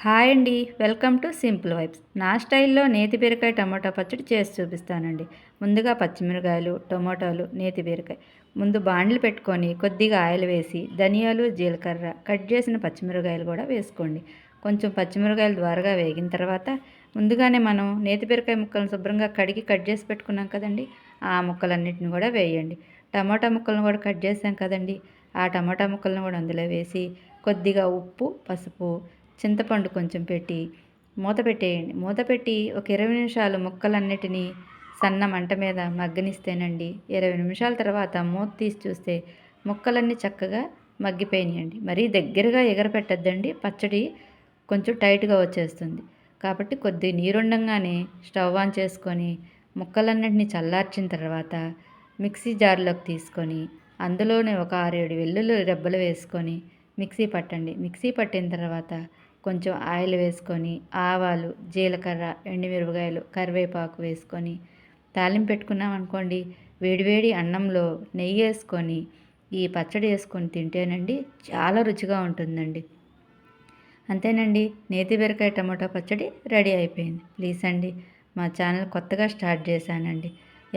Hi అండి. Welcome to simple vibes. నా స్టైల్‌లో నేతి బీరకాయ టమాటా పచ్చడి చేసి చూపిస్తానండి. ముందుగా పచ్చిమిరకాయలు, టొమాటోలు, నేతి బీరకాయ ముందు బాండ్లు పెట్టుకొని కొద్దిగా ఆయిల్ వేసి ధనియాలు, జీలకర్ర, కట్ చేసిన పచ్చిమిరకాయలు కూడా వేసుకోండి. కొంచెం పచ్చిమిరకాయలు ద్వారగా వేగిన తర్వాత ముందుగానే మనం నేతి బీరకాయ ముక్కలను శుభ్రంగా కడిగి కట్ చేసి పెట్టుకున్నాం కదండి. ఆ ముక్కలన్నిటిని కూడా వేయండి. టమాటా ముక్కలను కూడా కట్ చేసాం కదండి. ఆ టమాటా ముక్కలను కూడా అందులో వేసి కొద్దిగా ఉప్పు, పసుపు, చింతపండు కొంచెం పెట్టి మూత పెట్టేయండి. మూత పెట్టి ఒక 20 నిమిషాలు ముక్కలన్నిటినీ సన్న మంట మీద మగ్గనిస్తేనండి 20 నిమిషాల తర్వాత మూత తీసి చూస్తే ముక్కలన్నీ చక్కగా మగ్గిపోయినాయండి. మరీ దగ్గరగా ఎగరపెట్టద్దండి, పచ్చడి కొంచెం టైట్గా వచ్చేస్తుంది. కాబట్టి కొద్ది నీరుండంగానే స్టవ్ ఆన్ చేసుకొని ముక్కలన్నింటినీ చల్లార్చిన తర్వాత మిక్సీ జార్లోకి తీసుకొని అందులోనే ఒక 6-7 వెల్లుల్లి రెబ్బలు వేసుకొని మిక్సీ పట్టండి. మిక్సీ పట్టిన తర్వాత కొంచెం ఆయిల్ వేసుకొని ఆవాలు, జీలకర్ర, ఎండుమిరపకాయలు, కరివేపాకు వేసుకొని తాలింపు పెట్టుకున్నాం అనుకోండి. వేడివేడి అన్నంలో నెయ్యి వేసుకొని ఈ పచ్చడి వేసుకొని తింటేనండి చాలా రుచిగా ఉంటుందండి. అంతేనండి, నేతి బీరకాయ టమాటా పచ్చడి రెడీ అయిపోయింది. ప్లీజ్ అండి, మా ఛానల్ కొత్తగా స్టార్ట్ చేశానండి.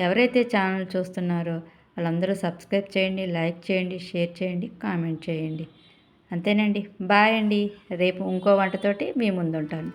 ఎవరైతే ఛానల్ చూస్తున్నారో వాళ్ళందరూ సబ్స్క్రైబ్ చేయండి, లైక్ చేయండి, షేర్ చేయండి, కామెంట్ చేయండి. అంతేనండి, బాయ్ అండి. రేపు ఇంకో వంటతోటి మీ ముందుంటాను.